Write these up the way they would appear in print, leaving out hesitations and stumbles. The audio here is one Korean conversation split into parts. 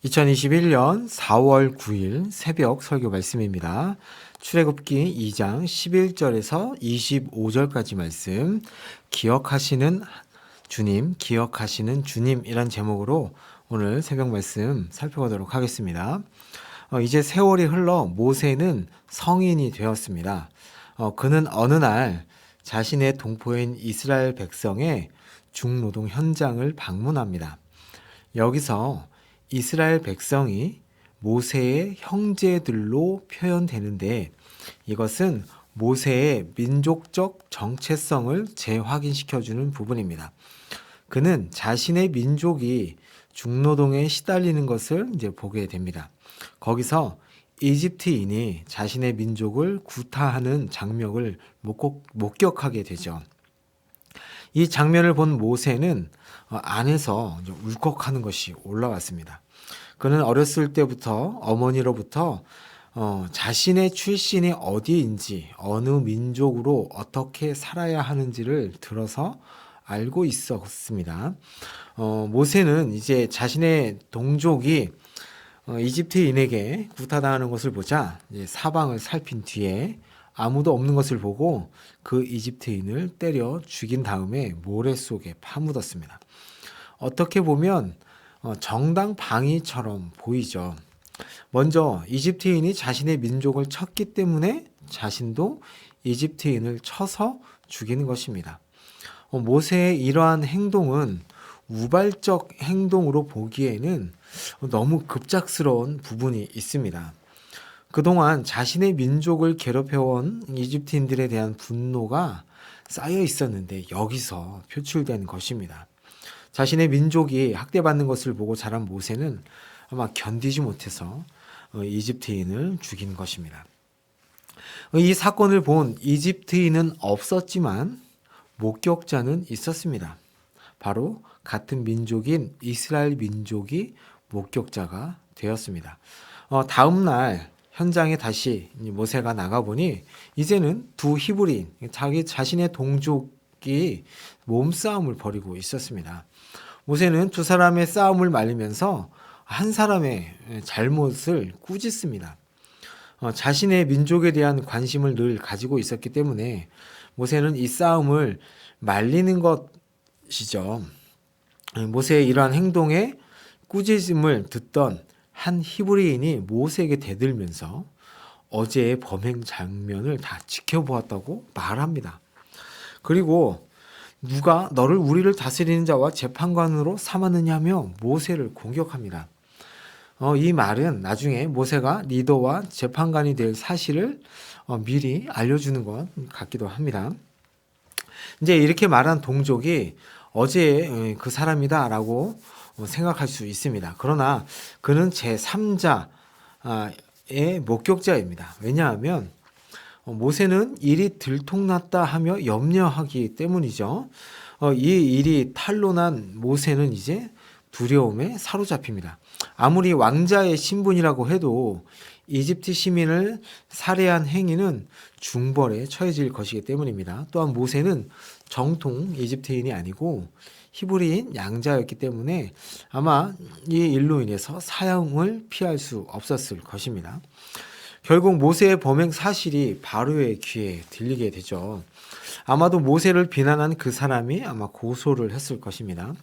2021년 4월 9일 새벽 설교 말씀입니다. 출애굽기 2장 11절에서 25절까지 말씀, 기억하시는 주님이란 제목으로 오늘 새벽 말씀 살펴보도록 하겠습니다. 이제 세월이 흘러 모세는 성인이 되었습니다. 그는 어느 날 자신의 동포인 이스라엘 백성의 중노동 현장을 방문합니다. 여기서 이스라엘 백성이 모세의 형제들로 표현되는데, 이것은 모세의 민족적 정체성을 재확인시켜주는 부분입니다. 그는 자신의 민족이 중노동에 시달리는 것을 이제 보게 됩니다. 거기서 이집트인이 자신의 민족을 구타하는 장면을 목격하게 되죠. 이 장면을 본 모세는 안에서 울컥하는 것이 올라왔습니다. 그는 어렸을 때부터 어머니로부터 자신의 출신이 어디인지, 어느 민족으로 어떻게 살아야 하는지를 들어서 알고 있었습니다. 모세는 이제 자신의 동족이 이집트인에게 구타당하는 것을 보자 이제 사방을 살핀 뒤에 아무도 없는 것을 보고 그 이집트인을 때려 죽인 다음에 모래 속에 파묻었습니다. 어떻게 보면 정당 방위처럼 보이죠. 먼저 이집트인이 자신의 민족을 쳤기 때문에 자신도 이집트인을 쳐서 죽이는 것입니다. 모세의 이러한 행동은 우발적 행동으로 보기에는 너무 급작스러운 부분이 있습니다. 그동안 자신의 민족을 괴롭혀온 이집트인들에 대한 분노가 쌓여 있었는데 여기서 표출된 것입니다. 자신의 민족이 학대받는 것을 보고 자란 모세는 아마 견디지 못해서 이집트인을 죽인 것입니다. 이 사건을 본 이집트인은 없었지만 목격자는 있었습니다. 바로 같은 민족인 이스라엘 민족이 목격자가 되었습니다. 다음 날 현장에 다시 모세가 나가보니 이제는 두 히브리인, 자신의 동족이 몸싸움을 벌이고 있었습니다. 모세는 두 사람의 싸움을 말리면서 한 사람의 잘못을 꾸짖습니다. 자신의 민족에 대한 관심을 늘 가지고 있었기 때문에 모세는 이 싸움을 말리는 것이죠. 모세의 이러한 행동에 꾸짖음을 듣던 한 히브리인이 모세에게 대들면서 어제의 범행 장면을 다 지켜보았다고 말합니다. 그리고 누가 너를 우리를 다스리는 자와 재판관으로 삼았느냐며 모세를 공격합니다. 이 말은 나중에 모세가 리더와 재판관이 될 사실을 미리 알려주는 것 같기도 합니다. 이제 이렇게 말한 동족이 어제 그 사람이다라고 생각할 수 있습니다. 그러나 그는 제3자의 목격자입니다. 왜냐하면 모세는 일이 들통났다 하며 염려하기 때문이죠. 이 일이 탄로난 모세는 이제 두려움에 사로잡힙니다. 아무리 왕자의 신분이라고 해도 이집트 시민을 살해한 행위는 중벌에 처해질 것이기 때문입니다. 또한 모세는 정통 이집트인이 아니고 히브리인 양자였기 때문에 아마 이 일로 인해서 사형을 피할 수 없었을 것입니다. 결국 모세의 범행 사실이 바로의 귀에 들리게 되죠. 아마도 모세를 비난한 그 사람이 아마 고소를 했을 것입니다.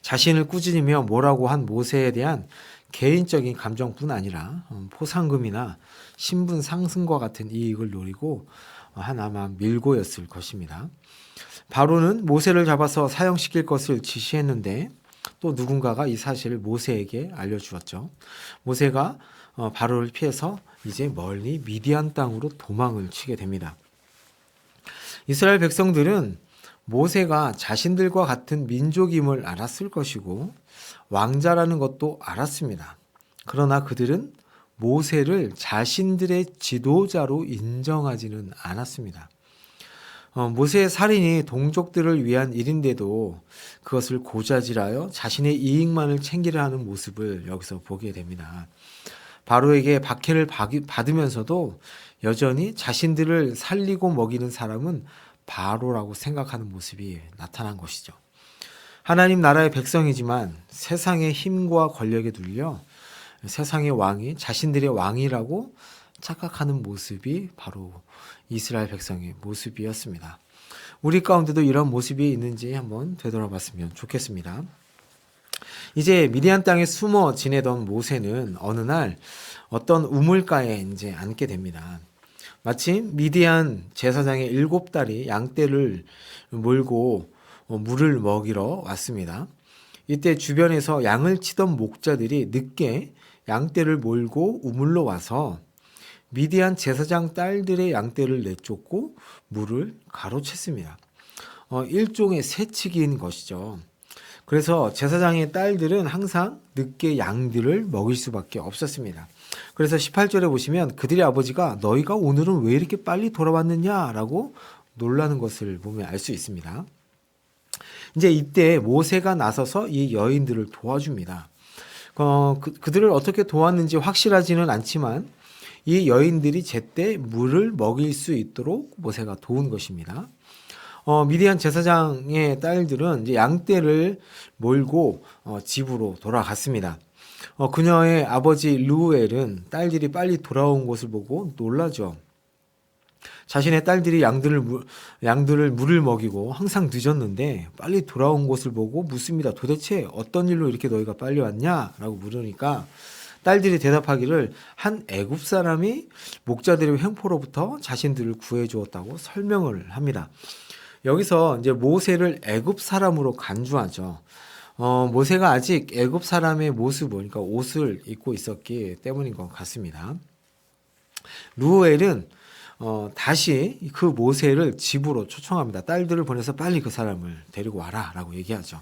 자신을 꾸짖으며 뭐라고 한 모세에 대한 개인적인 감정뿐 아니라 포상금이나 신분 상승과 같은 이익을 노리고 한 아마 밀고였을 것입니다. 바로는 모세를 잡아서 사형시킬 것을 지시했는데 또 누군가가 이 사실을 모세에게 알려주었죠. 모세가 바로를 피해서 이제 멀리 미디안 땅으로 도망을 치게 됩니다. 이스라엘 백성들은 모세가 자신들과 같은 민족임을 알았을 것이고 왕자라는 것도 알았습니다. 그러나 그들은 모세를 자신들의 지도자로 인정하지는 않았습니다. 모세의 살인이 동족들을 위한 일인데도 그것을 고자질하여 자신의 이익만을 챙기려 하는 모습을 여기서 보게 됩니다. 바로에게 박해를 받으면서도 여전히 자신들을 살리고 먹이는 사람은 바로라고 생각하는 모습이 나타난 것이죠. 하나님 나라의 백성이지만 세상의 힘과 권력에 눌려 세상의 왕이 자신들의 왕이라고 착각하는 모습이 바로 이스라엘 백성의 모습이었습니다. 우리 가운데도 이런 모습이 있는지 한번 되돌아봤으면 좋겠습니다. 이제 미디안 땅에 숨어 지내던 모세는 어느 날 어떤 우물가에 이제 앉게 됩니다. 마침 미디안 제사장의 7딸이 양떼를 몰고 물을 먹이러 왔습니다. 이때 주변에서 양을 치던 목자들이 늦게 양떼를 몰고 우물로 와서 미디안 제사장 딸들의 양떼를 내쫓고 물을 가로챘습니다. 일종의 새치기인 것이죠. 그래서 제사장의 딸들은 항상 늦게 양들을 먹일 수밖에 없었습니다. 그래서 18절에 보시면 그들의 아버지가 너희가 오늘은 왜 이렇게 빨리 돌아왔느냐라고 놀라는 것을 보면 알 수 있습니다. 이제 이때 모세가 나서서 이 여인들을 도와줍니다. 그들을 어떻게 도왔는지 확실하지는 않지만 이 여인들이 제때 물을 먹일 수 있도록 모세가 도운 것입니다. 미디안 제사장의 딸들은 이제 양떼를 몰고 집으로 돌아갔습니다. 그녀의 아버지 르우엘은 딸들이 빨리 돌아온 것을 보고 놀라죠. 자신의 딸들이 양들을 물을 먹이고 항상 늦었는데 빨리 돌아온 것을 보고 묻습니다. 도대체 어떤 일로 이렇게 너희가 빨리 왔냐? 라고 물으니까 딸들이 대답하기를 한 애굽 사람이 목자들의 횡포로부터 자신들을 구해 주었다고 설명을 합니다. 여기서 이제 모세를 애굽 사람으로 간주하죠. 모세가 아직 애굽 사람의 모습을, 그러니까 옷을 입고 있었기 때문인 것 같습니다. 루엘은 다시 그 모세를 집으로 초청합니다. 딸들을 보내서 빨리 그 사람을 데리고 와라 라고 얘기하죠.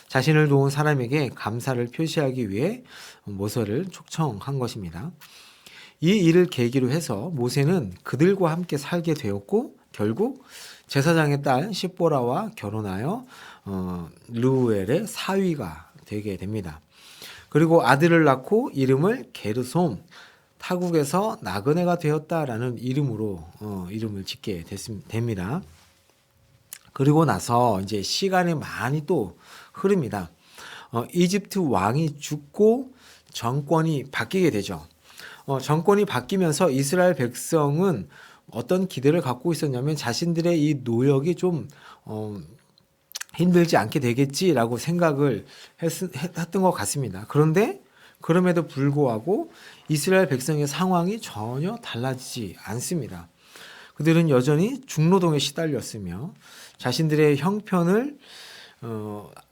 자신을 도운 사람에게 감사를 표시하기 위해 모세를 초청한 것입니다. 이 일을 계기로 해서 모세는 그들과 함께 살게 되었고 결국 제사장의 딸 시보라와 결혼하여 르우엘의 사위가 되게 됩니다. 그리고 아들을 낳고 이름을 게르솜, 타국에서 나그네가 되었다라는 이름으로 이름을 짓게 됩니다. 그리고 나서 이제 시간이 많이 또 흐릅니다. 이집트 왕이 죽고 정권이 바뀌게 되죠. 정권이 바뀌면서 이스라엘 백성은 어떤 기대를 갖고 있었냐면 자신들의 이 노역이 좀 힘들지 않게 되겠지라고 생각을 했던 것 같습니다. 그런데 그럼에도 불구하고 이스라엘 백성의 상황이 전혀 달라지지 않습니다. 그들은 여전히 중노동에 시달렸으며 자신들의 형편을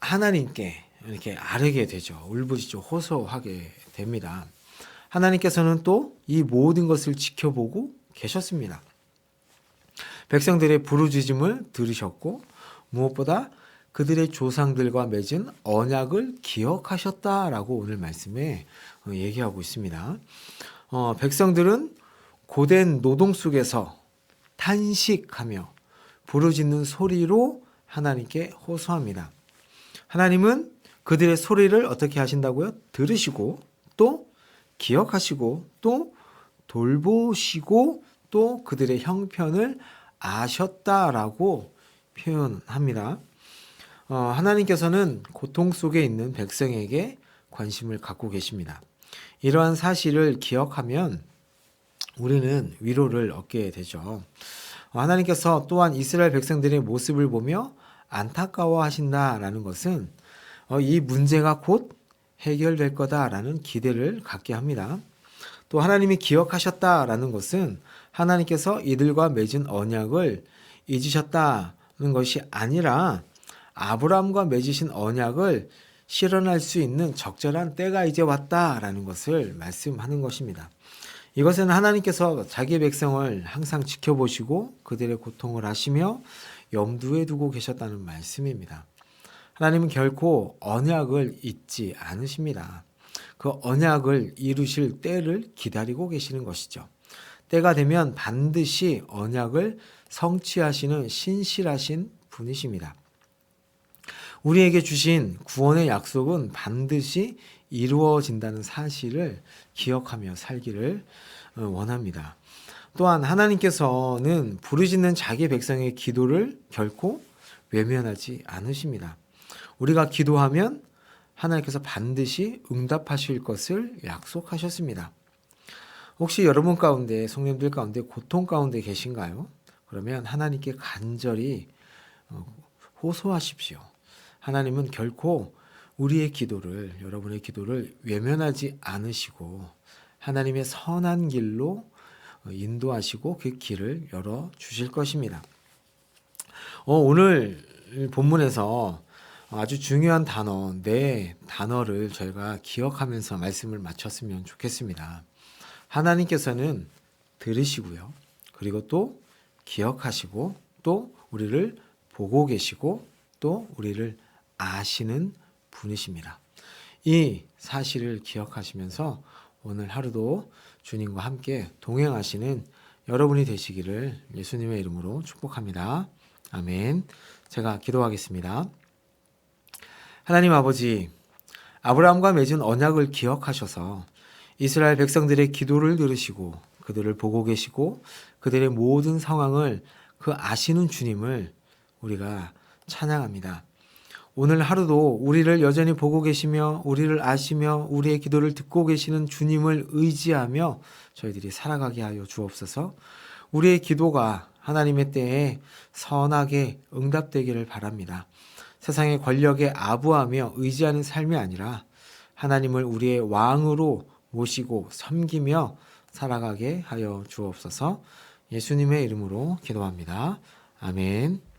하나님께 이렇게 아뢰게 되죠. 울부짖어 호소하게 됩니다. 하나님께서는 또 이 모든 것을 지켜보고 계셨습니다. 백성들의 부르짖음을 들으셨고 무엇보다 그들의 조상들과 맺은 언약을 기억하셨다라고 오늘 말씀에 얘기하고 있습니다. 백성들은 고된 노동 속에서 탄식하며 부르짖는 소리로 하나님께 호소합니다. 하나님은 그들의 소리를 어떻게 하신다고요? 들으시고 또 기억하시고 또 돌보시고 또 그들의 형편을 아셨다라고 표현합니다. 하나님께서는 고통 속에 있는 백성에게 관심을 갖고 계십니다. 이러한 사실을 기억하면 우리는 위로를 얻게 되죠. 하나님께서 또한 이스라엘 백성들의 모습을 보며 안타까워하신다라는 것은 이 문제가 곧 해결될 거다라는 기대를 갖게 합니다. 또 하나님이 기억하셨다라는 것은 하나님께서 이들과 맺은 언약을 잊으셨다는 것이 아니라 아브라함과 맺으신 언약을 실현할 수 있는 적절한 때가 이제 왔다라는 것을 말씀하는 것입니다. 이것은 하나님께서 자기 백성을 항상 지켜보시고 그들의 고통을 아시며 염두에 두고 계셨다는 말씀입니다. 하나님은 결코 언약을 잊지 않으십니다. 그 언약을 이루실 때를 기다리고 계시는 것이죠. 때가 되면 반드시 언약을 성취하시는 신실하신 분이십니다. 우리에게 주신 구원의 약속은 반드시 이루어진다는 사실을 기억하며 살기를 원합니다. 또한 하나님께서는 부르짖는 자기 백성의 기도를 결코 외면하지 않으십니다. 우리가 기도하면 하나님께서 반드시 응답하실 것을 약속하셨습니다. 혹시 여러분 가운데, 성도님들 가운데 고통 가운데 계신가요? 그러면 하나님께 간절히 호소하십시오. 하나님은 결코 우리의 기도를, 여러분의 기도를 외면하지 않으시고 하나님의 선한 길로 인도하시고 그 길을 열어 주실 것입니다. 오늘 본문에서 아주 중요한 단어, 네 단어를 저희가 기억하면서 말씀을 마쳤으면 좋겠습니다. 하나님께서는 들으시고요. 그리고 또 기억하시고 또 우리를 보고 계시고 또 우리를 아시는 분이십니다. 이 사실을 기억하시면서 오늘 하루도 주님과 함께 동행하시는 여러분이 되시기를 예수님의 이름으로 축복합니다. 아멘. 제가 기도하겠습니다. 하나님 아버지, 아브라함과 맺은 언약을 기억하셔서 이스라엘 백성들의 기도를 들으시고 그들을 보고 계시고 그들의 모든 상황을 그 아시는 주님을 우리가 찬양합니다. 오늘 하루도 우리를 여전히 보고 계시며 우리를 아시며 우리의 기도를 듣고 계시는 주님을 의지하며 저희들이 살아가게 하여 주옵소서. 우리의 기도가 하나님의 때에 선하게 응답되기를 바랍니다. 세상의 권력에 아부하며 의지하는 삶이 아니라 하나님을 우리의 왕으로 모시고 섬기며 살아가게 하여 주옵소서. 예수님의 이름으로 기도합니다. 아멘.